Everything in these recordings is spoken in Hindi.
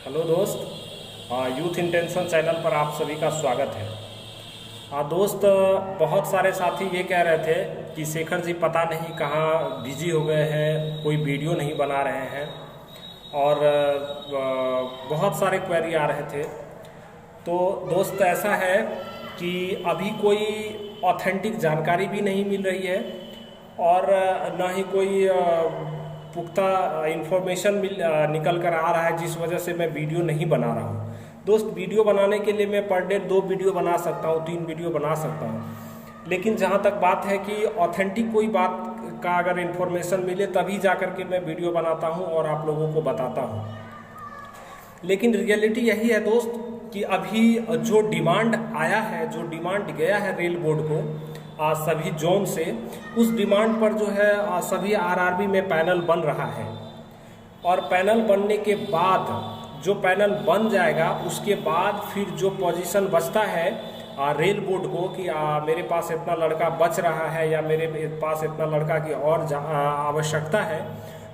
हेलो दोस्त, यूथ इंटेंशन चैनल पर आप सभी का स्वागत है। दोस्त, बहुत सारे साथी ये कह रहे थे कि शेखर जी पता नहीं कहाँ बिजी हो गए हैं, कोई वीडियो नहीं बना रहे हैं और बहुत सारे क्वेरी आ रहे थे। तो दोस्त ऐसा है कि अभी कोई ऑथेंटिक जानकारी भी नहीं मिल रही है और ना ही कोई पुख्ता इंफॉर्मेशन निकल कर आ रहा है, जिस वजह से मैं वीडियो नहीं बना रहा हूँ। दोस्त, वीडियो बनाने के लिए मैं पर डे 2 वीडियो बना सकता हूँ, 3 वीडियो बना सकता हूँ, लेकिन जहाँ तक बात है कि ऑथेंटिक कोई बात का अगर इंफॉर्मेशन मिले तभी जा कर के मैं वीडियो बनाता हूँ और आप लोगों को बताता हूँ। लेकिन रियलिटी यही है दोस्त कि अभी जो डिमांड आया है, जो डिमांड गया है रेल बोर्ड को सभी जोन से, उस डिमांड पर जो है सभी आरआरबी में पैनल बन रहा है और पैनल बनने के बाद जो पैनल बन जाएगा उसके बाद फिर जो पोजीशन बचता है रेल बोर्ड को कि मेरे पास इतना लड़का बच रहा है या मेरे पास इतना लड़का की और आवश्यकता है,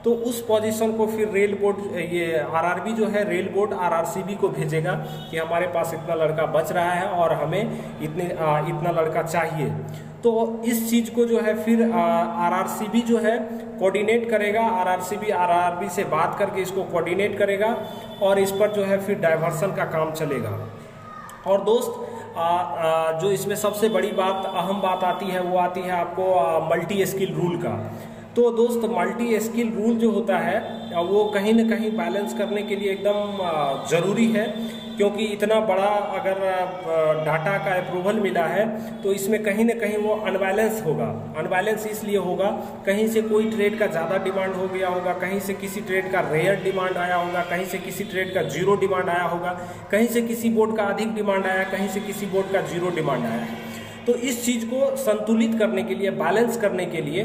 तो उस पोजीशन को फिर रेल बोर्ड, ये आरआरबी जो है रेल बोर्ड आरआरसीबी को भेजेगा कि हमारे पास इतना लड़का बच रहा है और हमें इतना लड़का चाहिए। तो इस चीज़ को जो है फिर आरआरसीबी जो है कोऑर्डिनेट करेगा, आरआरसीबी आरआरबी से बात करके इसको कोऑर्डिनेट करेगा और इस पर जो है फिर डाइवर्सन का काम चलेगा। और दोस्त, जो इसमें सबसे बड़ी बात, अहम बात आती है, वो आती है आपको मल्टी स्किल रूल का। तो दोस्त, मल्टी स्किल रूल जो होता है वो कहीं ना कहीं बैलेंस करने के लिए एकदम ज़रूरी है, क्योंकि इतना बड़ा अगर डाटा का अप्रूवल मिला है तो इसमें कहीं ना कहीं वो अनबैलेंस होगा। अनबैलेंस इसलिए होगा, कहीं से कोई ट्रेड का ज़्यादा डिमांड हो गया होगा, कहीं से किसी ट्रेड का रेयर डिमांड आया होगा, कहीं से किसी ट्रेड का जीरो डिमांड आया होगा, कहीं से किसी बोर्ड का अधिक डिमांड आया, कहीं से किसी बोर्ड का जीरो डिमांड आया है। तो इस चीज़ को संतुलित करने के लिए, बैलेंस करने के लिए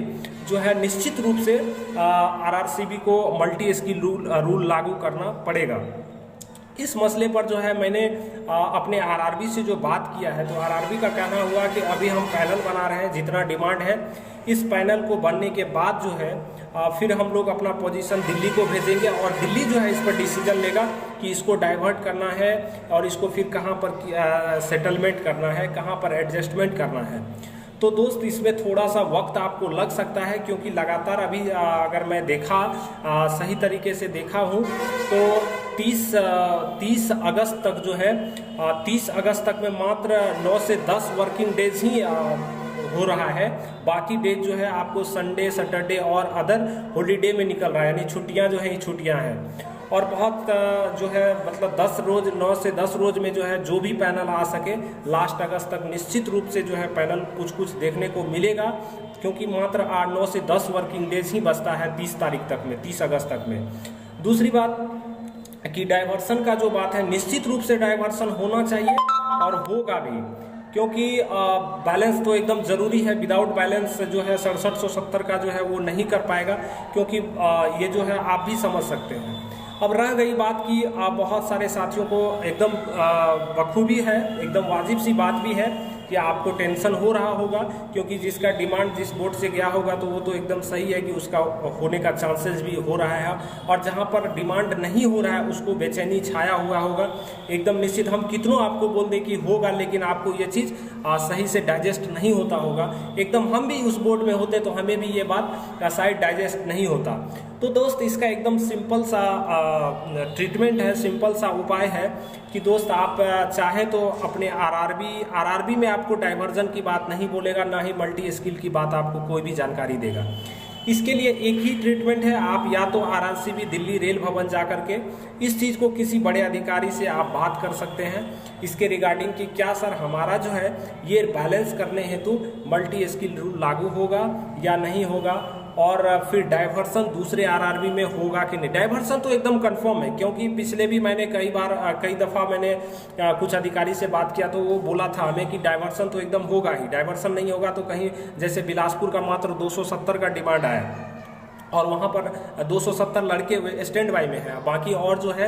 जो है निश्चित रूप से आरआरसीबी को मल्टी स्किल रूल लागू करना पड़ेगा। इस मसले पर जो है मैंने अपने आरआरबी से जो बात किया है, तो आरआरबी का कहना हुआ कि अभी हम पैनल बना रहे हैं, जितना डिमांड है इस पैनल को बनने के बाद जो है फिर हम लोग अपना पोजीशन दिल्ली को भेजेंगे और दिल्ली जो है इस पर डिसीजन लेगा कि इसको डाइवर्ट करना है और इसको फिर कहाँ पर सेटलमेंट करना है, कहाँ पर एडजस्टमेंट करना है। तो दोस्त, इसमें थोड़ा सा वक्त आपको लग सकता है, क्योंकि लगातार अभी अगर मैं देखा सही तरीके से देखा हूँ तो 30 अगस्त तक जो है 30 अगस्त तक में मात्र 9 से 10 वर्किंग डेज ही हो रहा है। बाकी डेज जो है आपको संडे, सैटरडे और अदर हॉलीडे में निकल रहा है, यानी छुट्टियां जो है ये छुट्टियां हैं। और बहुत जो है मतलब 10 रोज, 9 से 10 रोज में जो है जो भी पैनल आ सके, लास्ट अगस्त तक निश्चित रूप से जो है पैनल कुछ देखने को मिलेगा, क्योंकि मात्र 9 से 10 वर्किंग डेज ही बचता है 30 तारीख तक में, 30 अगस्त तक में। दूसरी बात कि डाइवर्सन का जो बात है, निश्चित रूप से डाइवर्सन होना चाहिए और होगा भी, क्योंकि बैलेंस तो एकदम ज़रूरी है। विदाउट बैलेंस जो है 6770 का जो है वो नहीं कर पाएगा, क्योंकि ये जो है आप भी समझ सकते हैं। अब रह गई बात कि बहुत सारे साथियों को एकदम बखूबी है, एकदम वाजिब सी बात भी है कि आपको टेंशन हो रहा होगा, क्योंकि जिसका डिमांड जिस बोर्ड से गया होगा तो वो तो एकदम सही है कि उसका होने का चांसेस भी हो रहा है, और जहाँ पर डिमांड नहीं हो रहा है उसको बेचैनी छाया हुआ होगा। एकदम निश्चित हम कितनों आपको बोल दें कि होगा, लेकिन आपको ये चीज़ सही से डाइजेस्ट नहीं होता होगा। एकदम हम भी उस बोर्ड में होते तो हमें भी ये बात शायद डाइजेस्ट नहीं होता। तो दोस्त, इसका एकदम सिंपल सा ट्रीटमेंट है, सिंपल सा उपाय है कि दोस्त आप चाहे तो अपने आरआरबी में आपको डाइवर्जन की बात नहीं बोलेगा, ना ही मल्टी स्किल की बात आपको कोई भी जानकारी देगा। इसके लिए एक ही ट्रीटमेंट है, आप या तो आरआरसीबी दिल्ली रेल भवन जा करके इस चीज़ को किसी बड़े अधिकारी से आप बात कर सकते हैं इसके रिगार्डिंग कि क्या सर हमारा जो है ये बैलेंस करने हेतु मल्टी स्किल रूल लागू होगा या नहीं होगा, और फिर डाइवर्सन दूसरे आरआरबी में होगा कि नहीं। डाइवर्सन तो एकदम कंफर्म है, क्योंकि पिछले भी मैंने कई दफ़ा मैंने कुछ अधिकारी से बात किया तो वो बोला था हमें कि डाइवर्सन तो एकदम होगा ही। डाइवर्सन नहीं होगा तो कहीं, जैसे बिलासपुर का मात्र 270 का डिमांड आया, और वहाँ पर 270 लड़के स्टैंड बाई में हैं, बाकी और जो है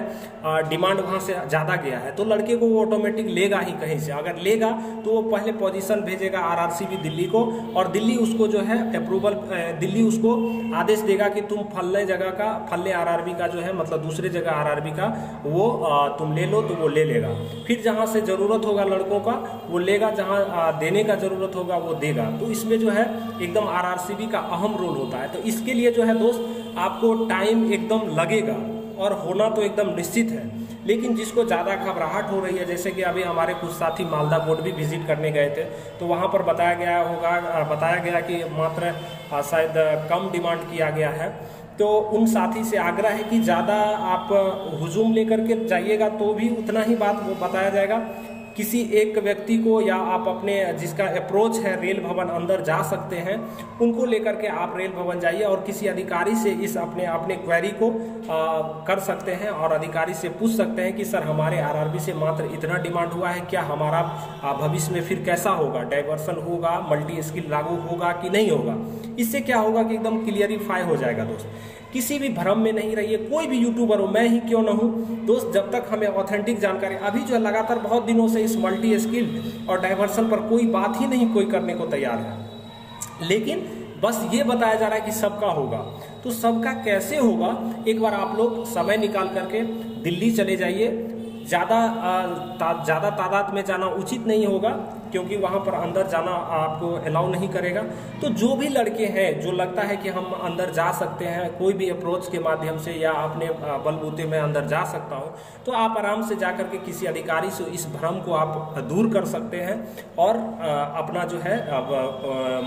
डिमांड वहाँ से ज़्यादा गया है, तो लड़के को वो ऑटोमेटिक लेगा ही कहीं से। अगर लेगा तो वो पहले पोजीशन भेजेगा आरआरसीबी दिल्ली को, और दिल्ली उसको जो है अप्रूवल, दिल्ली उसको आदेश देगा कि तुम फल्ले जगह का, फल्ले आरआरबी का जो है मतलब दूसरे जगह आरआरबी का वो तुम ले लो, तो वो ले लेगा। फिर जहाँ से ज़रूरत होगा लड़कों का वो लेगा, जहाँ देने का ज़रूरत होगा वो देगा। तो इसमें जो है एकदम आरआरसीबी का अहम रोल होता है। तो इसके लिए जो है दोस्त आपको टाइम एकदम लगेगा और होना तो एकदम निश्चित है। लेकिन जिसको ज़्यादा घबराहट हो रही है, जैसे कि अभी हमारे कुछ साथी मालदा बोर्ड भी विजिट करने गए थे, तो वहाँ पर बताया गया कि मात्र शायद कम डिमांड किया गया है। तो उन साथी से आग्रह है कि ज़्यादा आप हुजूम लेकर के जाइएगा तो भी उतना ही बात वो बताया जाएगा। किसी एक व्यक्ति को या आप अपने जिसका अप्रोच है रेल भवन अंदर जा सकते हैं, उनको लेकर के आप रेल भवन जाइए और किसी अधिकारी से इस अपने क्वेरी को कर सकते हैं और अधिकारी से पूछ सकते हैं कि सर हमारे आरआरबी से मात्र इतना डिमांड हुआ है, क्या हमारा भविष्य में फिर कैसा होगा, डाइवर्सन होगा, मल्टी स्किल लागू होगा कि नहीं होगा। इससे क्या होगा कि एकदम क्लियरिफाई हो जाएगा दोस्त। किसी भी भ्रम में नहीं रहिए, कोई भी यूट्यूबर हो, मैं ही क्यों न हूँ दोस्त, जब तक हमें ऑथेंटिक जानकारी, अभी जो है लगातार बहुत दिनों से इस मल्टी स्किल और डाइवर्सन पर कोई बात ही नहीं कोई करने को तैयार है, लेकिन बस ये बताया जा रहा है कि सबका होगा। तो सबका कैसे होगा, एक बार आप लोग समय निकाल करके दिल्ली चले जाइए। ज़्यादा तादाद में जाना उचित नहीं होगा, क्योंकि वहाँ पर अंदर जाना आपको अलाउ नहीं करेगा। तो जो भी लड़के हैं जो लगता है कि हम अंदर जा सकते हैं कोई भी अप्रोच के माध्यम से या अपने बलबूते में अंदर जा सकता हूँ, तो आप आराम से जा कर के किसी अधिकारी से इस भ्रम को आप दूर कर सकते हैं और अपना जो है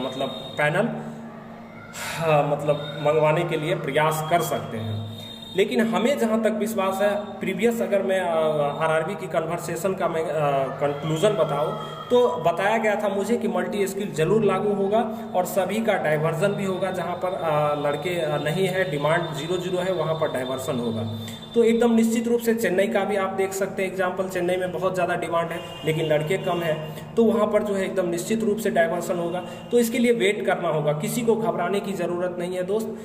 मतलब पैनल मतलब मंगवाने के लिए प्रयास कर सकते हैं। लेकिन हमें जहाँ तक विश्वास है, प्रीवियस अगर मैं आरआरबी की कन्वर्सेशन का मैं कंक्लूजन बताऊँ तो बताया गया था मुझे कि मल्टी स्किल जरूर लागू होगा और सभी का डाइवर्जन भी होगा। जहाँ पर लड़के नहीं है, डिमांड 0-0 है, वहाँ पर डाइवर्सन होगा। तो एकदम निश्चित रूप से चेन्नई का भी आप देख सकते हैं एग्जाम्पल, चेन्नई में बहुत ज़्यादा डिमांड है लेकिन लड़के कम है, तो वहाँ पर जो है एकदम निश्चित रूप से डाइवर्सन होगा। तो इसके लिए वेट करना होगा, किसी को घबराने की ज़रूरत नहीं है दोस्त,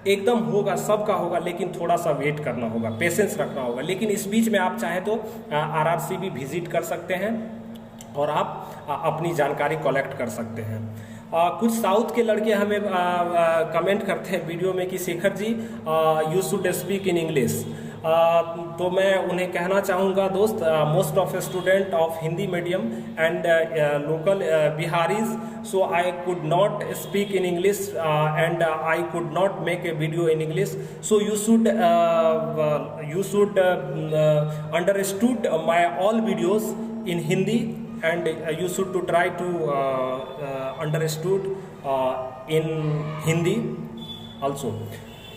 एकदम होगा, सबका होगा, लेकिन थोड़ा सा वेट करना होगा, पेशेंस रखना होगा। लेकिन इस बीच में आप चाहे तो आरआरसीबी विजिट कर सकते हैं और आप अपनी जानकारी कलेक्ट कर सकते हैं। कुछ साउथ के लड़के हमें कमेंट करते हैं वीडियो में कि Shekhar ji you should speak in English. तो मैं उन्हें कहना चाहूँगा दोस्त, most of student of Hindi medium and local Biharis, so I could not speak in English and I could not make a video in English, so you should understood my all videos in Hindi and you should to try to understood in Hindi also।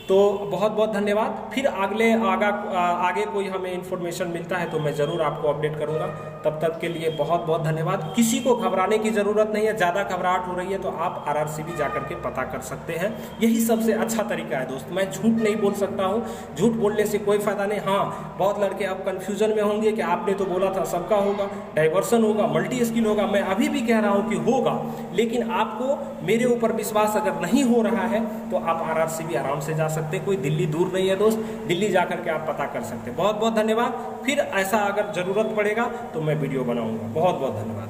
तो बहुत बहुत धन्यवाद। फिर आगे कोई हमें इन्फॉर्मेशन मिलता है तो मैं ज़रूर आपको अपडेट करूंगा। तब तक के लिए बहुत बहुत धन्यवाद। किसी को घबराने की ज़रूरत नहीं है, ज़्यादा घबराहट हो रही है तो आप आरआरसीबी जाकर के पता कर सकते हैं, यही सबसे अच्छा तरीका है दोस्त। मैं झूठ नहीं बोल सकता हूँ, झूठ बोलने से कोई फ़ायदा नहीं। हाँ, बहुत लड़के अब कन्फ्यूजन में होंगे कि आपने तो बोला था सबका होगा, डाइवर्सन होगा, मल्टी स्किल होगा। मैं अभी भी कह रहा हूँ कि होगा, लेकिन आपको मेरे ऊपर विश्वास अगर नहीं हो रहा है तो आप आरआरसीबी आराम से जा सकते हैं। कोई दिल्ली दूर नहीं है दोस्त, दिल्ली जाकर के आप पता कर सकते हैं। बहुत बहुत धन्यवाद। फिर ऐसा अगर ज़रूरत पड़ेगा तो मैं वीडियो बनाऊंगा। बहुत बहुत धन्यवाद।